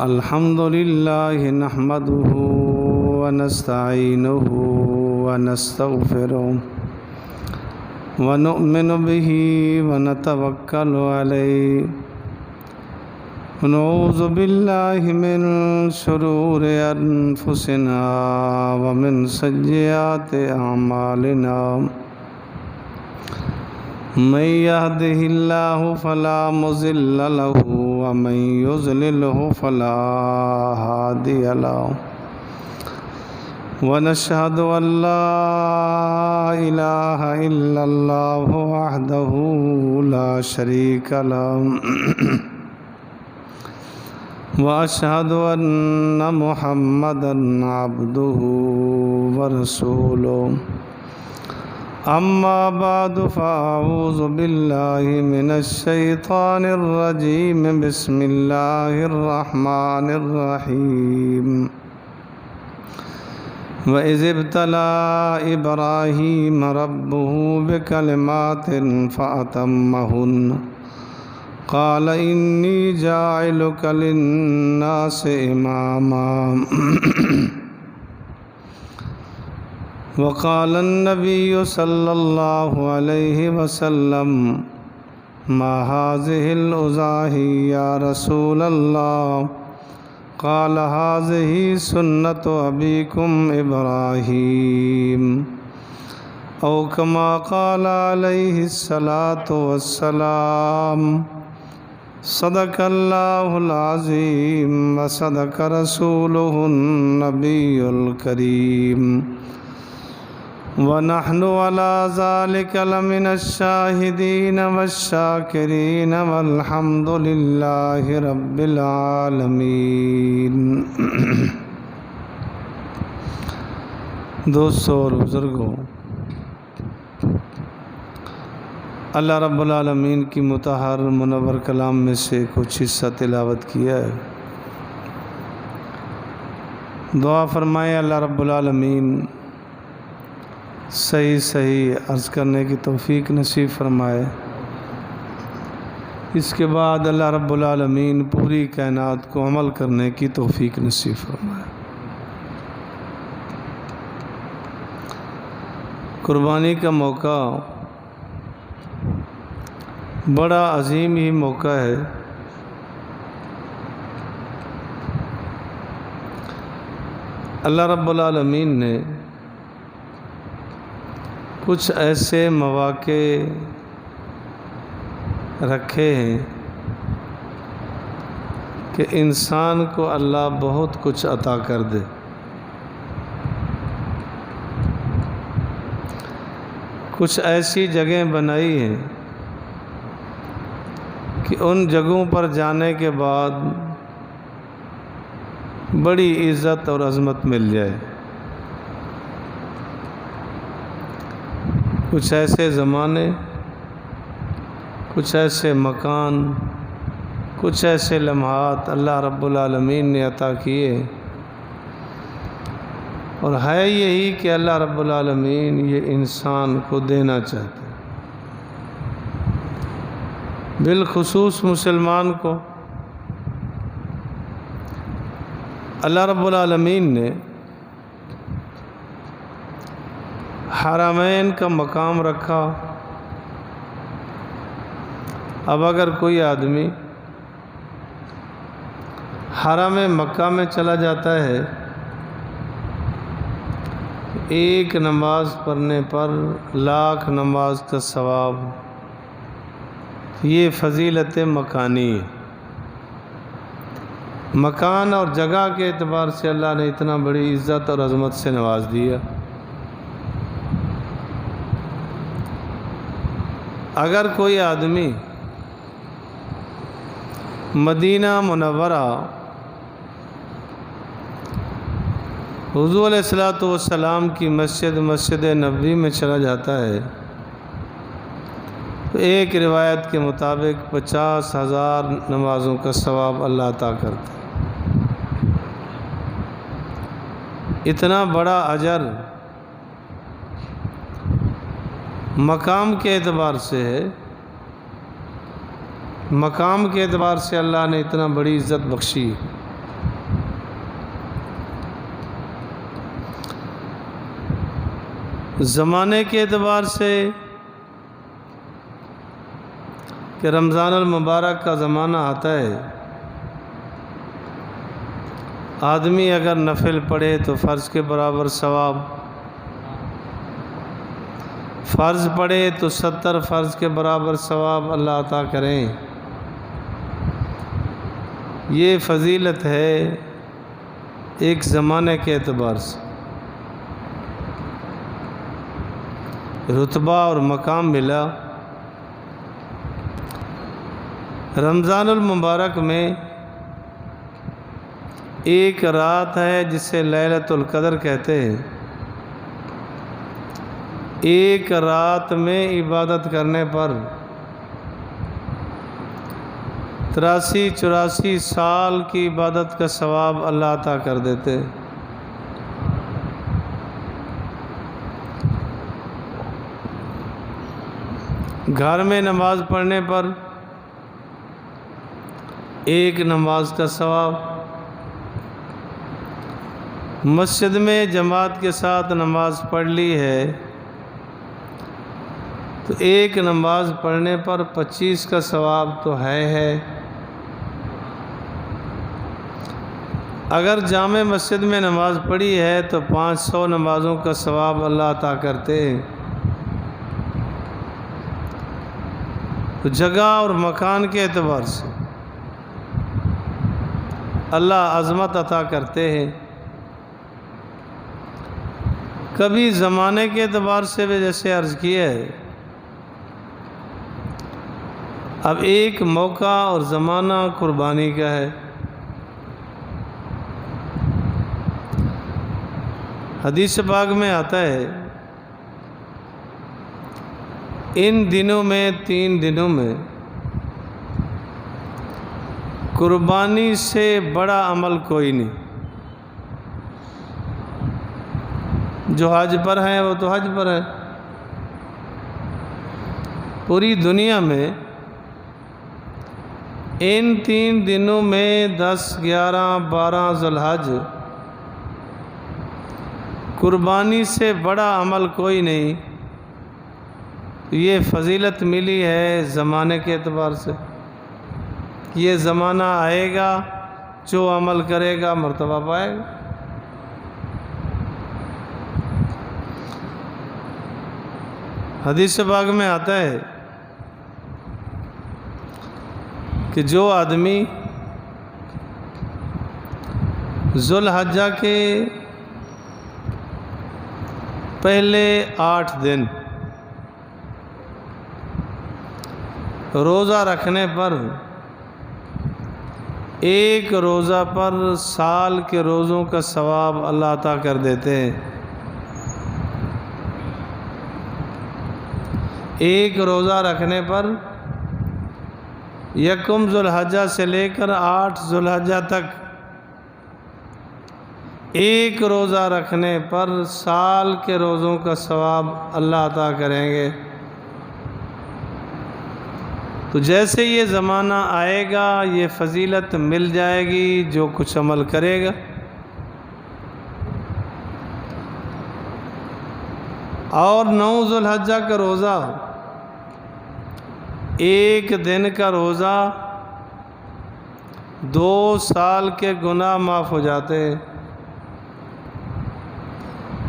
الحمد لله نحمده ونستعينه ونستغفره ونؤمن به ونتوكل عليه ونعوذ بالله من شرور أنفسنا ومن سيئات أعمالنا من يهده الله فلا مضل له ومن يضلله فلا هادي له ونشهد أن لا إله إلا الله وحده لا شريك له وأشهد أن محمدا عبده ورسوله أما بعد فأعوذ بالله من الشيطان الرجيم بسم الله الرحمن الرحيم وإذ ابتلى إبراهيم ربه بكلمات فأتمهن قال إني جاعلك للناس إماما وقال النبي صلى الله عليه وسلم ما هذه الأزاهي يا رسول الله قال هذه سنة أبيكم إبراهيم أو كما قال عليه الصلاة والسلام صدق الله العظيم وصدق رسوله النبي الكريم ونحن على ذلك لمن الشاهدين والشاكرين والحمد لله رب العالمين دوستو اور بزرگوں، اللہ رب العالمین کی مطہر منور کلام میں سے کچھ حصہ تلاوت کیا ہے۔ دعا فرمائیں اللہ رب العالمین صحیح عرض کرنے کی توفیق نصیب فرمائے۔ اس کے بعد اللہ رب العالمین پوری کائنات کو عمل کرنے کی توفیق نصیب فرمائے۔ قربانی کا موقع بڑا عظیم ہی موقع ہے۔ اللہ رب العالمین نے کچھ ایسے مواقع رکھے ہیں کہ انسان کو اللہ بہت کچھ عطا کر دے۔ کچھ ایسی جگہیں بنائی ہیں کہ ان جگہوں پر جانے کے بعد بڑی عزت اور عظمت مل جائے۔ کچھ ایسے زمانے، کچھ ایسے مکان، کچھ ایسے لمحات اللہ رب العالمین نے عطا کیے، اور ہے یہی کہ اللہ رب العالمین یہ انسان کو دینا چاہتے ہیں، بالخصوص مسلمان کو۔ اللہ رب العالمین نے حرمین کا مقام رکھا۔ اب اگر کوئی آدمی حرم مکہ میں چلا جاتا ہے، ایک نماز پڑھنے پر لاکھ نماز کا ثواب، یہ فضیلت مکانی ہے۔ مکان اور جگہ کے اعتبار سے اللہ نے اتنا بڑی عزت اور عظمت سے نواز دیا۔ اگر کوئی آدمی مدینہ منورہ حضور علیہ الصلوۃ کی مسجد نبوی میں چلا جاتا ہے، تو ایک روایت کے مطابق 50,000 نمازوں کا ثواب اللہ عطا کرتا ہے۔ اتنا بڑا اجر مقام کے اعتبار سے ہے مقام کے اعتبار سے اللہ نے اتنا بڑی عزت بخشی. زمانے کے اعتبار سے کہ رمضان المبارک کا زمانہ آتا ہے، آدمی اگر نفل پڑھے تو فرض کے برابر ثواب، فرض پڑھے تو 70 فرض کے برابر ثواب اللہ عطا کریں. یہ فضیلت ہے ایک زمانے کے اعتبار سے، رتبہ اور مقام ملا. رمضان المبارک میں ایک رات ہے جسے لیلۃ القدر کہتے ہیں. ایک رات میں عبادت کرنے پر 83-84 سال کی عبادت کا ثواب اللہ عطا کر دیتے. گھر میں نماز پڑھنے پر ایک نماز کا ثواب، مسجد میں جماعت کے ساتھ نماز پڑھ لی ہے تو ایک نماز پڑھنے پر 25 کا ثواب تو ہے. اگر جامع مسجد میں نماز پڑھی ہے تو 500 نمازوں کا ثواب اللہ عطا کرتے ہیں. تو جگہ اور مکان کے اعتبار سے اللہ عظمت عطا کرتے ہیں. کبھی زمانے کے اعتبار سے بھی جیسے عرض کیا ہے، اب ایک موقع اور زمانہ قربانی کا ہے. حدیث پاک میں آتا ہے ان دنوں میں 3 دنوں میں قربانی سے بڑا عمل کوئی نہیں. جو حج پر ہیں وہ تو حج پر ہے. پوری دنیا میں ان 3 دنوں میں 10، 11، 12 ذی الحج قربانی سے بڑا عمل کوئی نہیں. یہ فضیلت ملی ہے زمانے کے اعتبار سے. یہ زمانہ آئے گا، جو عمل کرے گا مرتبہ پائے گا. حدیث پاک میں آتا ہے کہ جو آدمی ذو الحجہ کے پہلے 8 دن روزہ رکھنے پر ایک روزہ پر سال کے روزوں کا ثواب اللہ عطا کر دیتے ہیں. ایک روزہ رکھنے پر یکم ذو الحجہ سے لے کر 8 ذو الحجہ تک ایک روزہ رکھنے پر سال کے روزوں کا ثواب اللہ عطا کریں گے. تو جیسے یہ زمانہ آئے گا یہ فضیلت مل جائے گی جو کچھ عمل کرے گا. اور 9 ذو الحجہ کا روزہ، ایک دن کا روزہ 2 سال کے گناہ معاف ہو جاتے ہیں.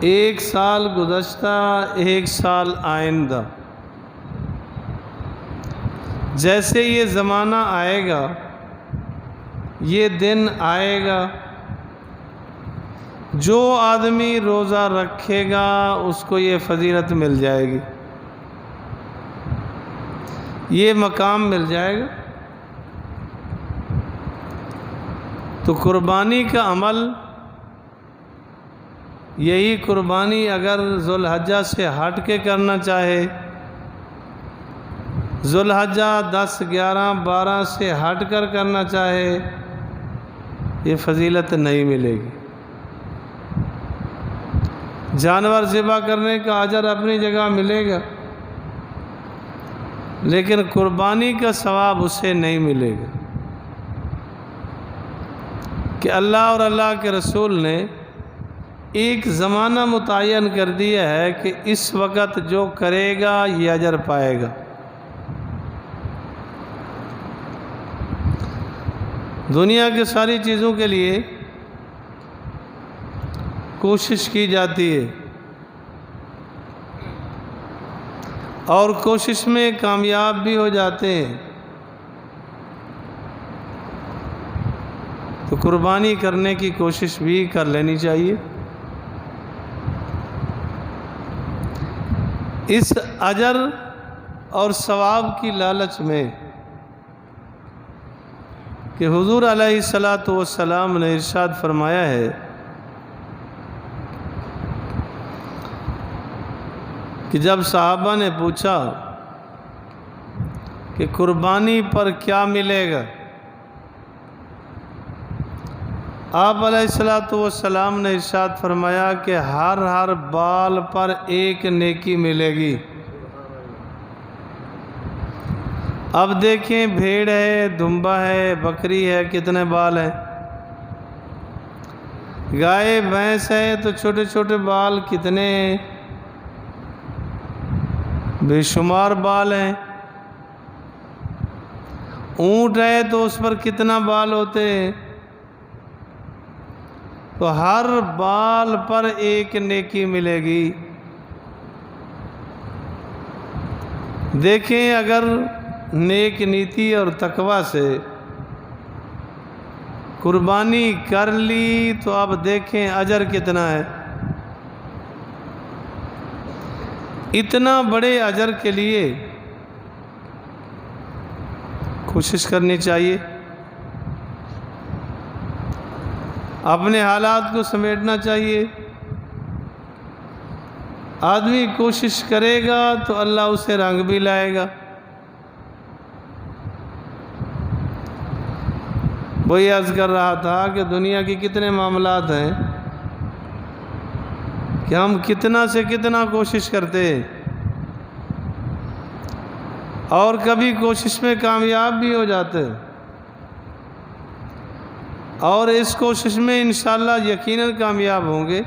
1 سال گزشتہ، 1 سال آئندہ. جیسے یہ زمانہ آئے گا، یہ دن آئے گا، جو آدمی روزہ رکھے گا اس کو یہ فضیلت مل جائے گی، یہ مقام مل جائے گا. تو قربانی کا عمل، یہی قربانی اگر ذو الحجہ سے ہٹ کے کرنا چاہے، ذو الحجہ 10، 11، 12 سے ہٹ کر کرنا چاہے، یہ فضیلت نہیں ملے گی. جانور ذبح کرنے کا اجر اپنی جگہ ملے گا، لیکن قربانی کا ثواب اسے نہیں ملے گا، کہ اللہ اور اللہ کے رسول نے ایک زمانہ متعین کر دیا ہے کہ اس وقت جو کرے گا یہ اجر پائے گا۔ دنیا کی ساری چیزوں کے لیے کوشش کی جاتی ہے اور کوشش میں کامیاب بھی ہو جاتے ہیں، تو قربانی کرنے کی کوشش بھی کر لینی چاہیے۔ اس اجر اور ثواب کی لالچ میں کہ حضور علیہ الصلاۃ والسلام نے ارشاد فرمایا ہے کہ جب صحابہ نے پوچھا کہ قربانی پر کیا ملے گا، آپ علیہ الصلاۃ والسلام نے ارشاد فرمایا کہ ہر بال پر ایک نیکی ملے گی۔ اب دیکھیں بھیڑ ہے، دمبا ہے، بکری ہے، کتنے بال ہیں، گائے بھینس ہے تو چھوٹے چھوٹے بال کتنے ہیں، بے شمار بال ہیں، اونٹ ہے تو اس پر کتنا بال ہوتے ہیں، تو ہر بال پر ایک نیکی ملے گی۔ دیکھیں اگر نیک نیتی اور تقوی سے قربانی کر لی تو اب دیکھیں اجر کتنا ہے۔ اتنا بڑے اجر کے لیے کوشش کرنی چاہیے، اپنے حالات کو سمیٹنا چاہیے۔ آدمی کوشش کرے گا تو اللہ اسے رنگ بھی لائے گا۔ وہی عرض کر رہا تھا کہ دنیا کے کتنے معاملات ہیں کہ ہم کتنا سے کتنا کوشش کرتے ہیں اور کبھی کوشش میں کامیاب بھی ہو جاتے ہیں، اور اس کوشش میں انشاءاللہ یقیناً کامیاب ہوں گے۔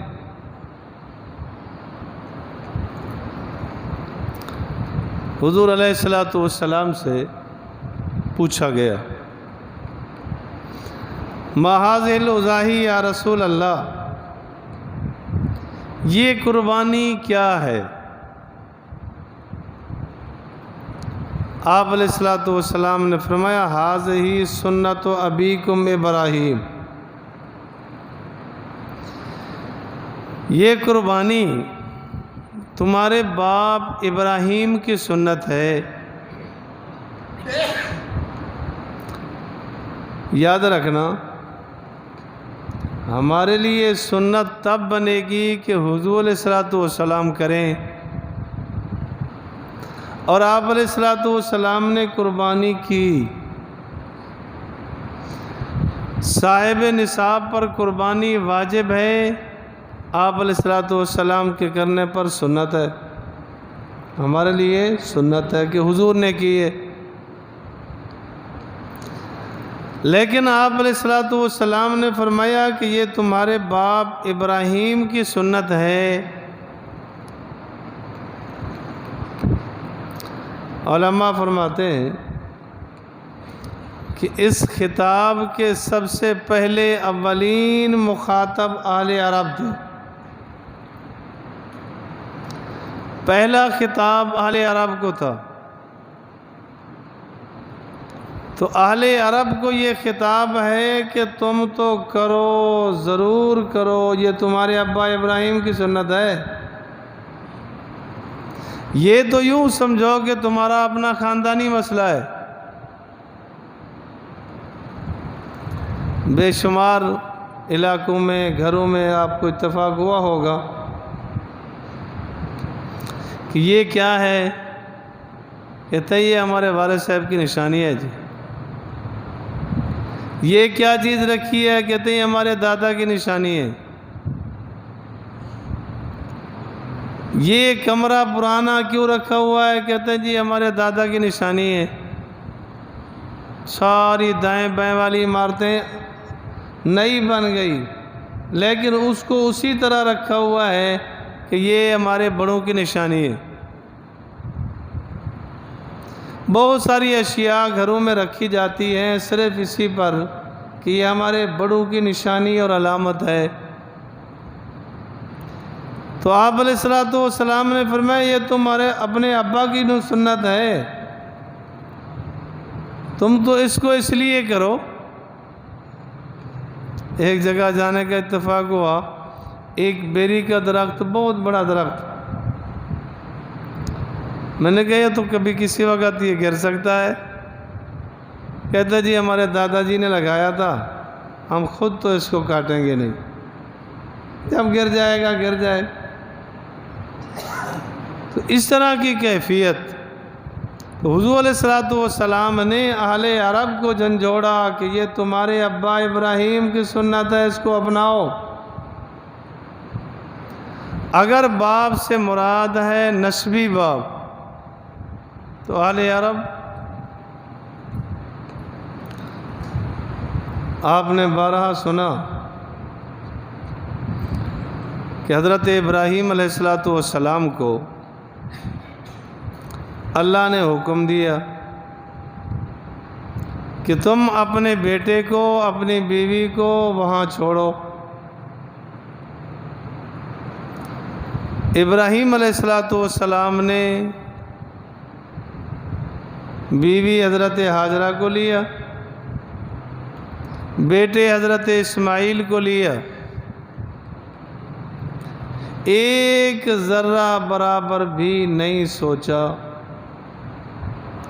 حضور علیہ الصلاۃ والسلام سے پوچھا گیا، ما هذه الأضاحی یا رسول اللہ، یہ قربانی کیا ہے؟ آپ علیہ الصلاۃ والسلام نے فرمایا، هذه سنت ابیکم ابراہیم، یہ قربانی تمہارے باپ ابراہیم کی سنت ہے۔ یاد رکھنا، ہمارے لیے سنت تب بنے گی کہ حضور علیہ الصلاۃ والسلام کریں، اور آپ علیہ الصلاۃ والسلام نے قربانی کی۔ صاحب نصاب پر قربانی واجب ہے، آپ علیہ الصلاۃ والسلام کے کرنے پر سنت ہے۔ ہمارے لیے سنت ہے کہ حضور نے کی ہے، لیکن آپ علیہ الصلاۃ والسلام نے فرمایا کہ یہ تمہارے باپ ابراہیم کی سنت ہے۔ علماء فرماتے ہیں کہ اس خطاب کے سب سے پہلے اولین مخاطب اہل عرب تھے۔ پہلا خطاب اہل عرب کو تھا، تو اہل عرب کو یہ خطاب ہے کہ تم تو کرو، ضرور کرو، یہ تمہارے ابا ابراہیم کی سنت ہے۔ یہ تو یوں سمجھو کہ تمہارا اپنا خاندانی مسئلہ ہے۔ بے شمار علاقوں میں، گھروں میں آپ کو اتفاق ہوا ہوگا کہ یہ کیا ہے، کہتے ہیں یہ ہمارے والد صاحب کی نشانی ہے جی۔ یہ کیا چیز رکھی ہے، کہتے ہیں ہمارے دادا کی نشانی ہے۔ یہ کمرہ پرانا کیوں رکھا ہوا ہے؟ کہتے ہیں جی ہمارے دادا کی نشانی ہے، ساری دائیں بائیں والی عمارتیں نئی بن گئی لیکن اس کو اسی طرح رکھا ہوا ہے کہ یہ ہمارے بڑوں کی نشانی ہے۔ بہت ساری اشیاء گھروں میں رکھی جاتی ہیں صرف اسی پر کہ یہ ہمارے بڑوں کی نشانی اور علامت ہے۔ تو آپ علیہ الصلوۃ والسلام نے فرمایا یہ تمہارے اپنے ابا کی سنت ہے، تم تو اس کو اس لیے کرو۔ ایک جگہ جانے کا اتفاق ہوا، ایک بیری کا درخت، بہت بڑا درخت، میں نے کہا یہ تو کبھی کسی وقت یہ گر سکتا ہے۔ کہتا جی ہمارے دادا جی نے لگایا تھا، ہم خود تو اس کو کاٹیں گے نہیں، جب گر جائے گا گر جائے۔ تو اس طرح کی کیفیت حضور علیہ الصلوۃ والسلام نے اہل عرب کو جھنجھوڑا کہ یہ تمہارے ابا ابراہیم کی سنت ہے، اس کو اپناؤ۔ اگر باپ سے مراد ہے نسبی باپ تو اہل عرب، آپ نے بارہا سنا کہ حضرت ابراہیم علیہ الصلوۃ والسلام کو اللہ نے حکم دیا کہ تم اپنے بیٹے کو اپنی بیوی کو وہاں چھوڑو۔ ابراہیم علیہ الصلوۃ والسلام نے بیوی حضرت ہاجرہ کو لیا، بیٹے حضرت اسماعیل کو لیا، ایک ذرہ برابر بھی نہیں سوچا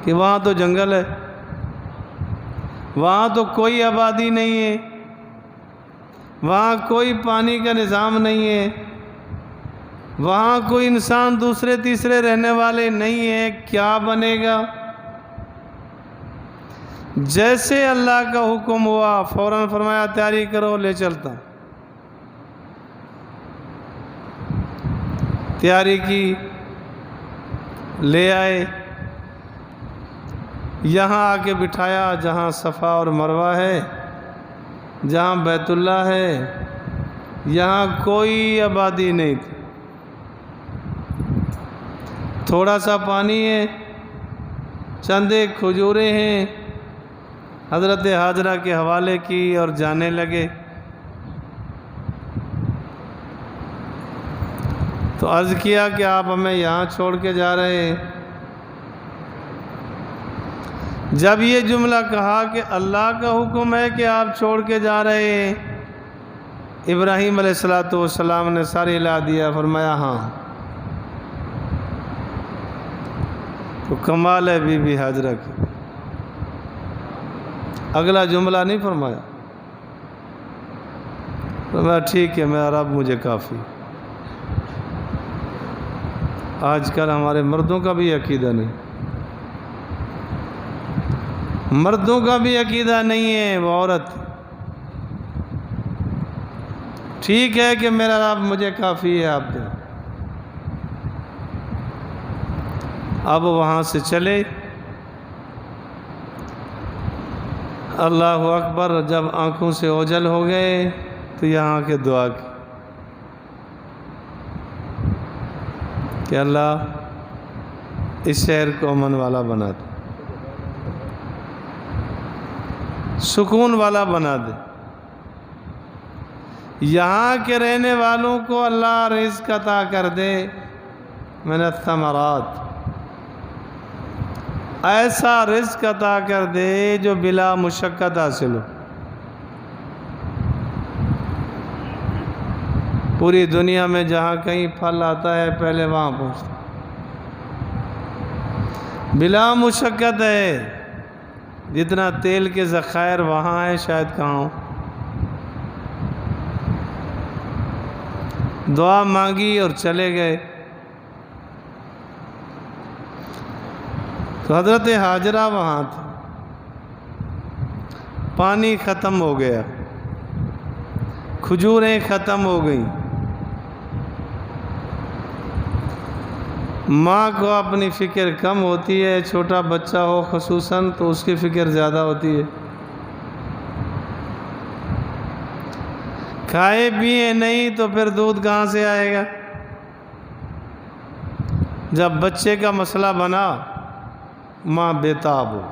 کہ وہاں تو جنگل ہے، وہاں تو کوئی آبادی نہیں ہے، وہاں کوئی پانی کا نظام نہیں ہے، وہاں کوئی انسان دوسرے تیسرے رہنے والے نہیں ہیں، کیا بنے گا؟ جیسے اللہ کا حکم ہوا فوراً فرمایا تیاری کرو، لے چلتا۔ تیاری کی، لے آئے، یہاں آ کے بٹھایا جہاں صفا اور مروہ ہے، جہاں بیت اللہ ہے، یہاں کوئی آبادی نہیں تھی، تھوڑا سا پانی ہے، چند ایک کھجوریں ہیں، حضرت ہاجرہ کے حوالے کی اور جانے لگے۔ تو عرض کیا کہ آپ ہمیں یہاں چھوڑ کے جا رہے ہیں؟ جب یہ جملہ کہا کہ اللہ کا حکم ہے کہ آپ چھوڑ کے جا رہے ہیں، ابراہیم علیہ الصلوۃ والسلام نے سر ہلا دیا، فرمایا ہاں۔ تو کمال ہے بی بی ہاجرہ کی، اگلا جملہ نہیں فرمایا، فرمایا ٹھیک ہے میرا رب مجھے کافی۔ آج کل ہمارے مردوں کا بھی عقیدہ نہیں، مردوں کا بھی عقیدہ نہیں ہے، وہ عورت ٹھیک ہے کہ میرا رب مجھے کافی ہے، آپ دیں۔ اب وہاں سے چلے، اللہ اکبر، جب آنکھوں سے اوجھل ہو گئے تو یہاں کے دعا کی کہ اللہ اس شہر کو امن والا بنا دے، سکون والا بنا دے، یہاں کے رہنے والوں کو اللہ رزق عطا کر دے، من الثمرات، ایسا رزق عطا کر دے جو بلا مشقت حاصل ہو۔ پوری دنیا میں جہاں کہیں پھل آتا ہے پہلے وہاں پہنچتا، بلا مشقت ہے، جتنا تیل کے ذخائر وہاں ہیں شاید کہاں ہو۔ دعا مانگی اور چلے گئے۔ تو حضرت ہاجرہ وہاں تھا، پانی ختم ہو گیا، کھجوریں ختم ہو گئیں، ماں کو اپنی فکر کم ہوتی ہے، چھوٹا بچہ ہو خصوصاً تو اس کی فکر زیادہ ہوتی ہے۔ کھائے پیے نہیں تو پھر دودھ کہاں سے آئے گا؟ جب بچے کا مسئلہ بنا ماں بےتاب ہو۔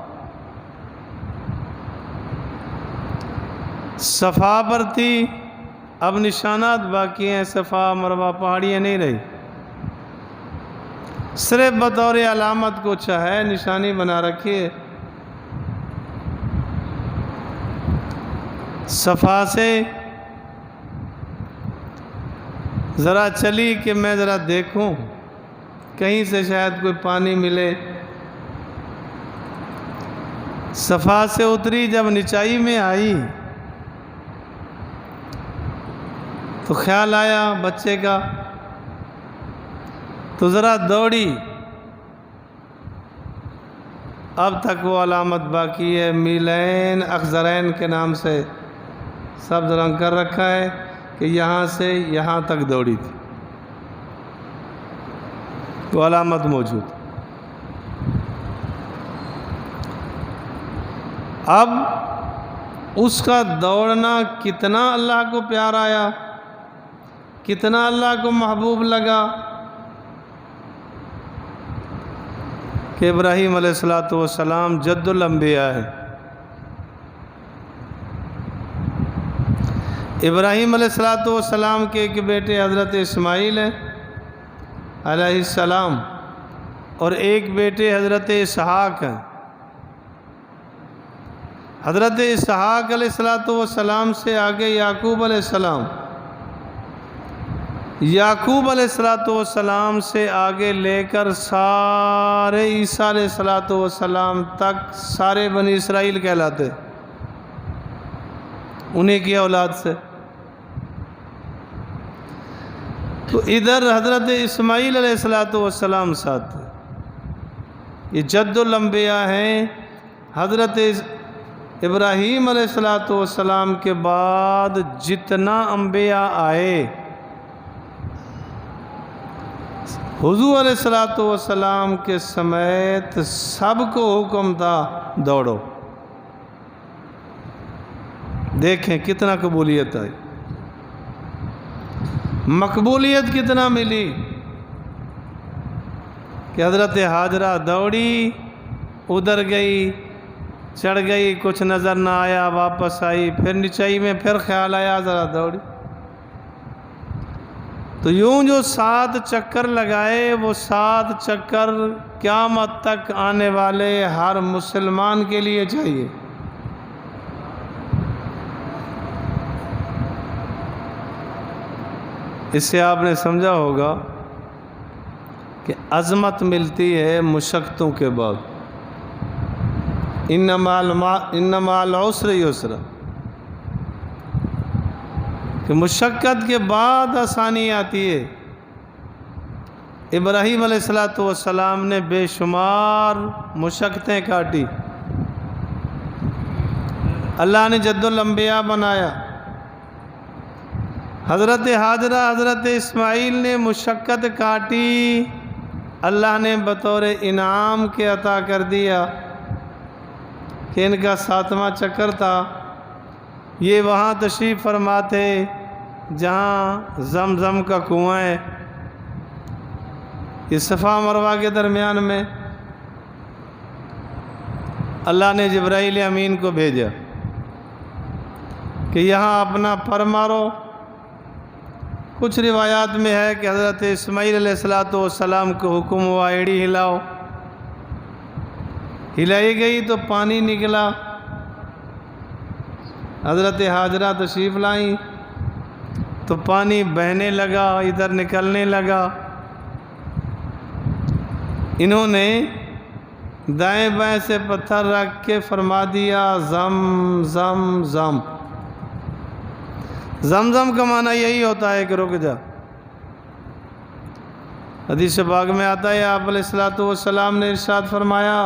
صفا پر تھی، اب نشانات باقی ہیں، صفا مروہ پہاڑیاں نہیں رہی، صرف بطور علامت کو چاہے نشانی بنا رکھی ہے۔ صفا سے ذرا چلی کہ میں ذرا دیکھوں کہیں سے شاید کوئی پانی ملے۔ صفا سے اتری، جب نچائی میں آئی تو خیال آیا بچے کا، تو ذرا دوڑی۔ اب تک وہ علامت باقی ہے، میلین اخضرین کے نام سے سبز رنگ کر رکھا ہے کہ یہاں سے یہاں تک دوڑی تھی، وہ علامت موجود۔ اب اس کا دوڑنا کتنا اللہ کو پیار آیا، کتنا اللہ کو محبوب لگا کہ ابراہیم علیہ السلام جد الانبیاء ہے۔ ابراہیم علیہ السلام کے ایک بیٹے حضرت اسماعیل ہیں علیہ السلام، اور ایک بیٹے حضرت اسحاق ہیں۔ حضرت اسحاق علیہ السلام سے آگے یعقوب علیہ السلام، یعقوب علیہ السلام سے آگے لے کر سارے عیسیٰ علیہ السلام تک سارے بنی اسرائیل کہلاتے، انہیں کی اولاد سے۔ تو ادھر حضرت اسماعیل علیہ السلام ساتھ، یہ جد الانبیاء ہیں۔ حضرت ابراہیم علیہ السلام کے بعد جتنا انبیاء آئے، حضور علیہ السلام کے سمیت سب کو حکم تھا دوڑو۔ دیکھیں کتنا قبولیت آئی، مقبولیت کتنا ملی کہ حضرت حاجرہ دوڑی، ادھر گئی، چڑھ گئی، کچھ نظر نہ آیا، واپس آئی، پھر نچائی میں پھر خیال آیا، ذرا دوڑی۔ تو یوں جو 7 چکر لگائے، وہ 7 چکر قیامت تک آنے والے ہر مسلمان کے لیے چاہیے۔ اس سے آپ نے سمجھا ہوگا کہ عظمت ملتی ہے مشقتوں کے بعد۔ ان مع العسر یسرا، کہ مشقت کے بعد آسانی آتی ہے۔ ابراہیم علیہ السلام نے بے شمار مشقتیں کاٹی، اللہ نے جد الانبیاء بنایا۔ حضرت حاجرہ، حضرت اسماعیل نے مشقت کاٹی، اللہ نے بطور انعام کے عطا کر دیا کہ ان کا 7واں چکر تھا۔ یہ وہاں تشریف فرما تھے جہاں زمزم کا کنواں ہے، یہ صفا مروہ کے درمیان میں۔ اللہ نے جبرائیل امین کو بھیجا کہ یہاں اپنا پر مارو۔ کچھ روایات میں ہے کہ حضرت اسماعیل علیہ السلام کو حکم ہوا ایڑی ہلاؤ، ہلائی گئی تو پانی نکلا۔ حضرت حاجرہ تشریف لائیں تو پانی بہنے لگا، ادھر نکلنے لگا۔ انہوں نے دائیں بائیں سے پتھر رکھ کے فرما دیا زم زم زم۔ زمزم کا معنی یہی ہوتا ہے کہ رک جا۔ حدیث پاک میں آتا ہے آپ علیہ السلام نے ارشاد فرمایا،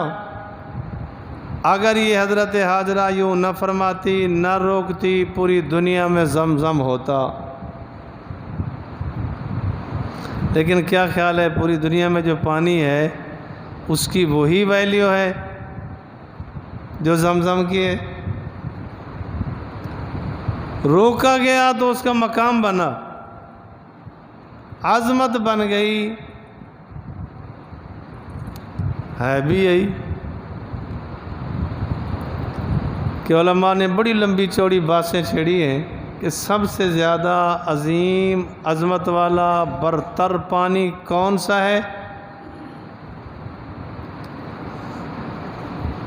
اگر یہ حضرت حاجرہ یوں نہ فرماتی، نہ روکتی، پوری دنیا میں زمزم ہوتا۔ لیکن کیا خیال ہے پوری دنیا میں جو پانی ہے اس کی وہی ویلیو ہے جو زمزم کی ہے؟ روکا گیا تو اس کا مقام بنا، عظمت بن گئی، ہے بھی یہی کہ علماء نے بڑی لمبی چوڑی باتیں چھیڑی ہیں کہ سب سے زیادہ عظیم عظمت والا برتر پانی کون سا ہے؟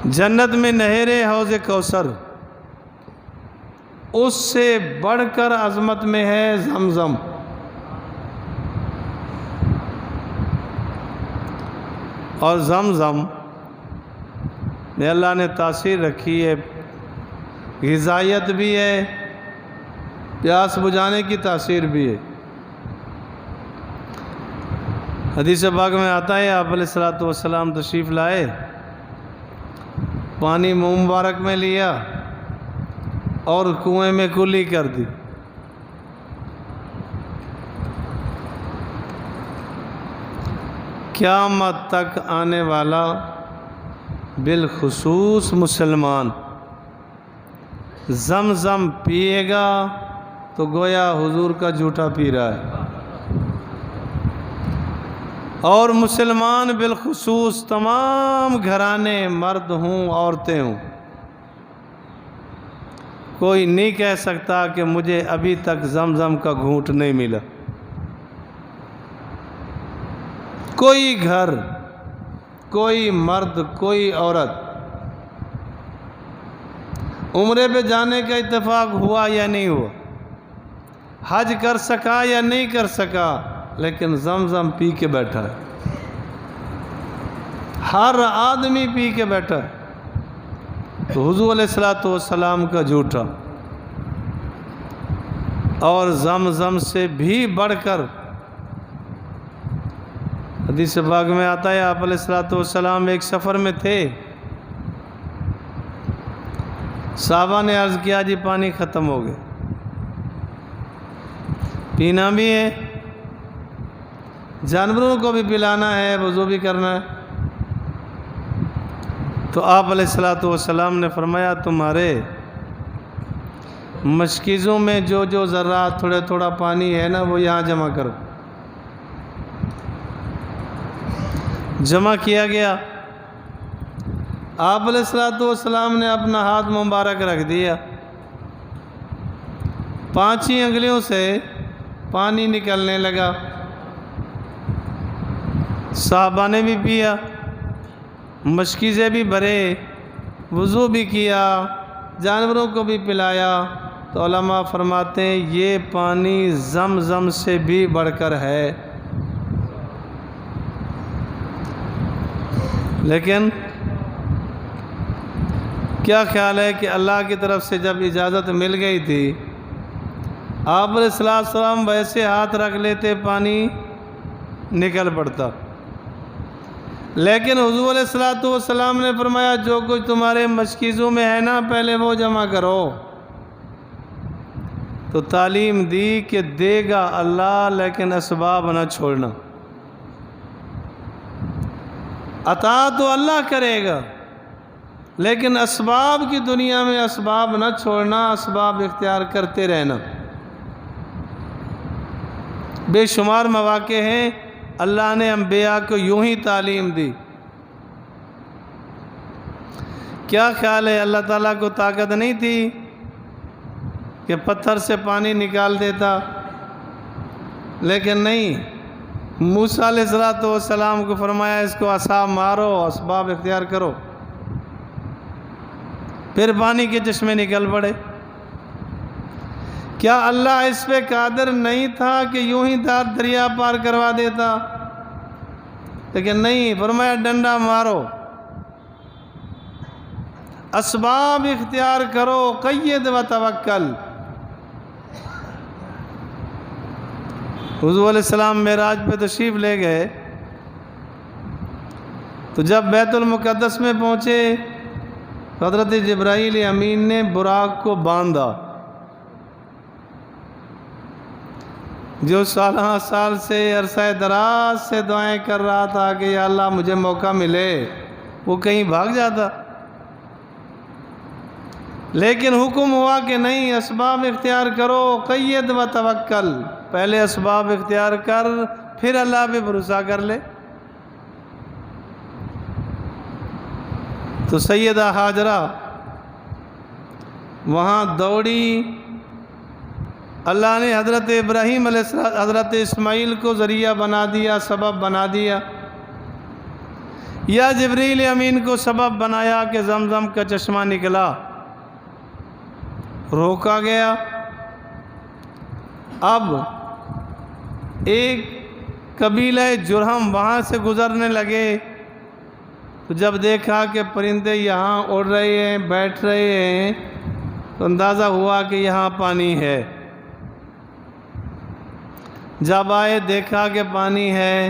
جنت میں نہر حوض کوثر، اس سے بڑھ کر عظمت میں ہے زمزم۔ اور زمزم میں اللہ نے تاثیر رکھی ہے، غذائیت بھی ہے، پیاس بجھانے کی تاثیر بھی ہے۔ حدیث پاک میں آتا ہے آپ علیہ الصلوۃ والسلام تشریف لائے، پانی منہ مبارک میں لیا اور کنویں میں کلی کر دی۔ قیامت تک آنے والا بالخصوص مسلمان زمزم پیے گا تو گویا حضور کا جھوٹا پی رہا ہے، اور مسلمان بالخصوص تمام گھرانے، مرد ہوں عورتیں ہوں، کوئی نہیں کہہ سکتا کہ مجھے ابھی تک زمزم کا گھونٹ نہیں ملا۔ کوئی گھر، کوئی مرد، کوئی عورت عمرے پہ جانے کا اتفاق ہوا یا نہیں ہوا، حج کر سکا یا نہیں کر سکا، لیکن زمزم پی کے بیٹھا ہے، ہر آدمی پی کے بیٹھا ہے۔ تو حضور علیہ الصلوۃ والسلام کا جھوٹا اور زمزم سے بھی بڑھ کر حدیث پاک میں آتا ہے آپ علیہ الصلوۃ والسلام ایک سفر میں تھے، صحابہ نے عرض کیا جی پانی ختم ہو گیا، پینا بھی ہے، جانوروں کو بھی پلانا ہے، وضو بھی کرنا ہے۔ تو آپ علیہ الصلوۃ والسلام نے فرمایا تمہارے مشکیزوں میں جو جو ذرات تھوڑا تھوڑا پانی ہے نا وہ یہاں جمع کرو۔ جمع کیا گیا، آپ علیہ الصلوۃ والسلام نے اپنا ہاتھ مبارک رکھ دیا، 5 ہی انگلیوں سے پانی نکلنے لگا، صحابہ نے بھی پیا، مشکیزیں بھی بھرے، وضو بھی کیا، جانوروں کو بھی پلایا۔ تو علماء فرماتے ہیں یہ پانی زمزم سے بھی بڑھ کر ہے۔ لیکن کیا خیال ہے کہ اللہ کی طرف سے جب اجازت مل گئی تھی، آپ علیہ السلام ویسے ہاتھ رکھ لیتے پانی نکل پڑتا، لیکن حضور علیہ الصلوۃ والسلام نے فرمایا جو کچھ تمہارے مشکیزوں میں ہے نا پہلے وہ جمع کرو۔ تو تعلیم دی کہ دے گا اللہ، لیکن اسباب نہ چھوڑنا، عطا تو اللہ کرے گا، لیکن اسباب کی دنیا میں اسباب نہ چھوڑنا، اسباب اختیار کرتے رہنا۔ بے شمار مواقع ہیں اللہ نے انبیاء کو یوں ہی تعلیم دی۔ کیا خیال ہے اللہ تعالیٰ کو طاقت نہیں تھی کہ پتھر سے پانی نکال دیتا؟ لیکن نہیں، موسیٰ علیہ السلام کو فرمایا اس کو عصا مارو، اسباب اختیار کرو، پھر پانی کے چشمے نکل پڑے۔ کیا اللہ اس پہ قادر نہیں تھا کہ یوں ہی دریا پار کروا دیتا؟ لیکن نہیں، فرمایا ڈنڈا مارو، اسباب اختیار کرو، قید و توکل۔ حضور علیہ السلام معراج پہ تشریف لے گئے تو جب بیت المقدس میں پہنچے حضرت جبرائیل امین نے براق کو باندھا، جو سالہ سال سے عرصہ دراز سے دعائیں کر رہا تھا کہ یا اللہ مجھے موقع ملے، وہ کہیں بھاگ جاتا، لیکن حکم ہوا کہ نہیں، اسباب اختیار کرو، قید و توکل، پہلے اسباب اختیار کر پھر اللہ پہ بھروسہ کر لے۔ تو سیدہ ہاجرہ وہاں دوڑی، اللہ نے حضرت ابراہیم علیہ السلام، حضرت اسماعیل کو ذریعہ بنا دیا، سبب بنا دیا، یا جبریل امین کو سبب بنایا کہ زمزم کا چشمہ نکلا، روکا گیا۔ اب ایک قبیلہ جرہم وہاں سے گزرنے لگے، تو جب دیکھا کہ پرندے یہاں اڑ رہے ہیں، بیٹھ رہے ہیں، تو اندازہ ہوا کہ یہاں پانی ہے۔ جب آئے دیکھا کہ پانی ہے،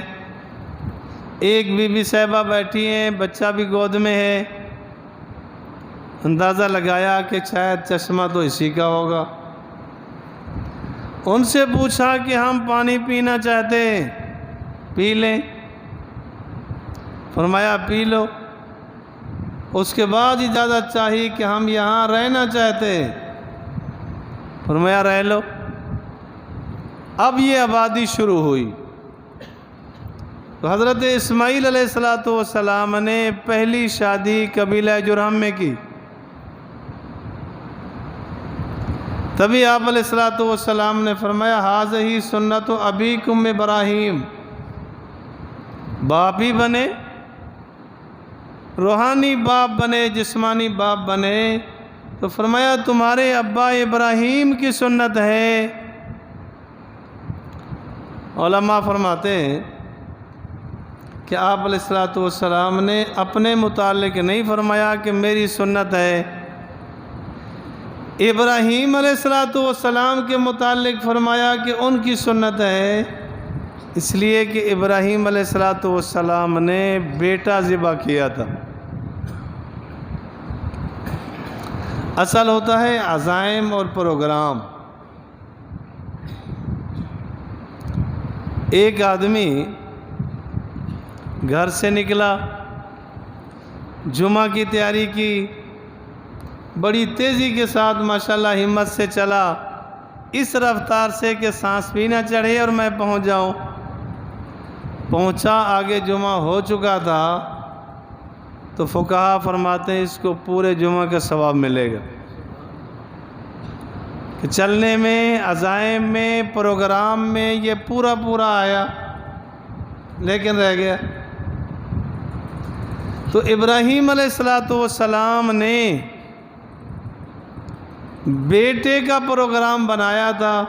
ایک بی بی صاحبہ بیٹھی ہیں، بچہ بھی گود میں ہے، اندازہ لگایا کہ شاید چشمہ تو اسی کا ہوگا۔ ان سے پوچھا کہ ہم پانی پینا چاہتے ہیں، پی لیں؟ فرمایا پی لو۔ اس کے بعد اجازت چاہی کہ ہم یہاں رہنا چاہتے ہیں، فرمایا رہ لو۔ اب یہ آبادی شروع ہوئی۔ تو حضرت اسماعیل علیہ السلام نے پہلی شادی قبیلہ جرہم میں کی۔ تبھی آپ علیہ السلام نے فرمایا ھذہ سنت ابیکم ابراہیم، باپ ہی بنے، روحانی باپ بنے، جسمانی باپ بنے، تو فرمایا تمہارے ابا ابراہیم کی سنت ہے۔ علماء فرماتے ہیں کہ آپ علیہ السلام نے اپنے متعلق نہیں فرمایا کہ میری سنت ہے، ابراہیم علیہ السلام کے متعلق فرمایا کہ ان کی سنت ہے، اس لیے کہ ابراہیم علیہ السلام نے بیٹا ذبح کیا تھا۔ اصل ہوتا ہے عزائم اور پروگرام۔ ایک آدمی گھر سے نکلا، جمعہ کی تیاری کی، بڑی تیزی کے ساتھ ماشاءاللہ ہمت سے چلا، اس رفتار سے کہ سانس بھی نہ چڑھے اور میں پہنچ جاؤں۔ پہنچا، آگے جمعہ ہو چکا تھا، تو فقہا فرماتے ہیں اس کو پورے جمعہ کا ثواب ملے گا، کہ چلنے میں، عزائم میں، پروگرام میں یہ پورا آیا، لیکن رہ گیا۔ تو ابراہیم علیہ السلام نے بیٹے کا پروگرام بنایا تھا،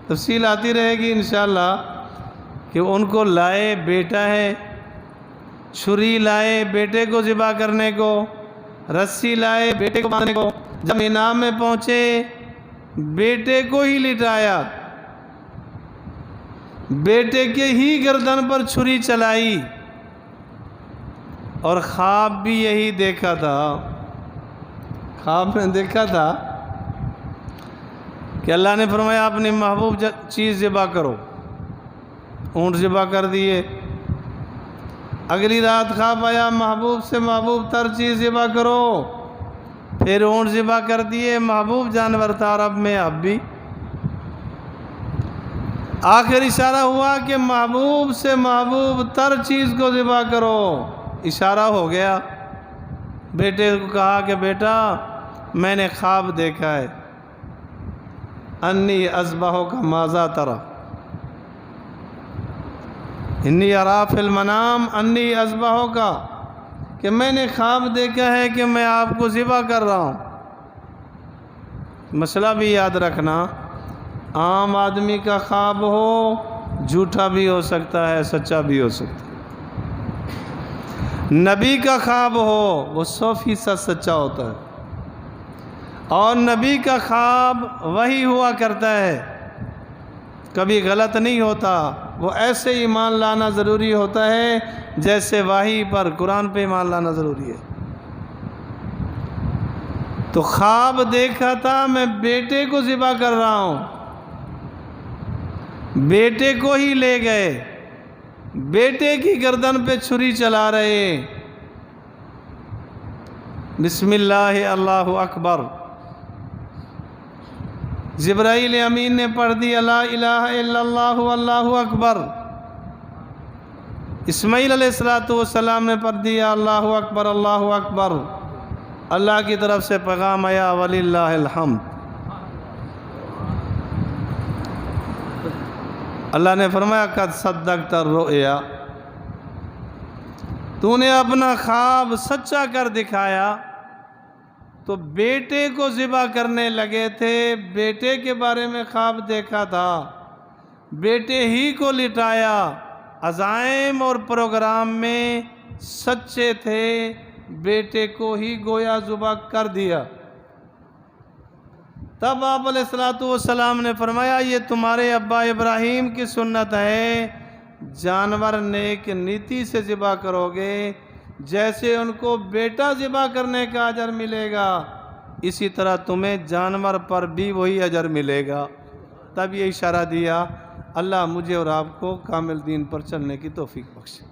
تفصیل آتی رہے گی انشاءاللہ، کہ ان کو لائے، بیٹا ہے، چھری لائے بیٹے کو ذبح کرنے کو، رسی لائے بیٹے کو باندھنے کو، جب مینا میں پہنچے بیٹے کو ہی لٹایا، بیٹے کے ہی گردن پر چھری چلائی، اور خواب بھی یہی دیکھا تھا۔ خواب میں دیکھا تھا کہ اللہ نے فرمایا اپنی محبوب چیز ذبح کرو، اونٹ ذبح کر دیے۔ اگلی رات خواب آیا محبوب سے محبوب تر چیز ذبح کرو، پھر اونٹ ذبح کر دیے، محبوب جانور تھا عرب میں، اب بھی۔ آخر اشارہ ہوا کہ محبوب سے محبوب تر چیز کو ذبح کرو، اشارہ ہو گیا۔ بیٹے کو کہا کہ بیٹا میں نے خواب دیکھا ہے، انی اذبحک ماذا تری، انی اری فی المنام انی اذبحک، کہ میں نے خواب دیکھا ہے کہ میں آپ کو ذبح کر رہا ہوں۔ مسئلہ بھی یاد رکھنا، عام آدمی کا خواب ہو جھوٹا بھی ہو سکتا ہے، سچا بھی ہو سکتا ہے۔ نبی کا خواب ہو وہ 100% سچا ہوتا ہے، اور نبی کا خواب وہی ہوا کرتا ہے، کبھی غلط نہیں ہوتا۔ وہ ایسے ایمان لانا ضروری ہوتا ہے جیسے وحی پر، قرآن پہ ایمان لانا ضروری ہے۔ تو خواب دیکھا تھا میں بیٹے کو ذبح کر رہا ہوں، بیٹے کو ہی لے گئے، بیٹے کی گردن پہ چھری چلا رہے۔ بسم اللہ اللہ اکبر، جبرائیل امین نے پڑھ دی لا الہ الا اللہ واللہ اکبر، اسماعیل علیہ السلام نے پڑھ دیا اللہ اکبر اللہ اکبر، اللہ کی طرف سے پیغام آیا وللہ الحمد۔ اللہ نے فرمایا قد صدقت الرؤیا، تو نے اپنا خواب سچا کر دکھایا۔ تو بیٹے کو ذبح کرنے لگے تھے، بیٹے کے بارے میں خواب دیکھا تھا، بیٹے ہی کو لٹایا، عزائم اور پروگرام میں سچے تھے، بیٹے کو ہی گویا ذبح کر دیا۔ تب آپ علیہ السلام نے فرمایا یہ تمہارے ابا ابراہیم کی سنت ہے، جانور نیک نیتی سے ذبح کرو گے، جیسے ان کو بیٹا ذبح کرنے کا اجر ملے گا، اسی طرح تمہیں جانور پر بھی وہی اجر ملے گا۔ تب یہ اشارہ دیا۔ اللہ مجھے اور آپ کو کامل دین پر چلنے کی توفیق بخشے۔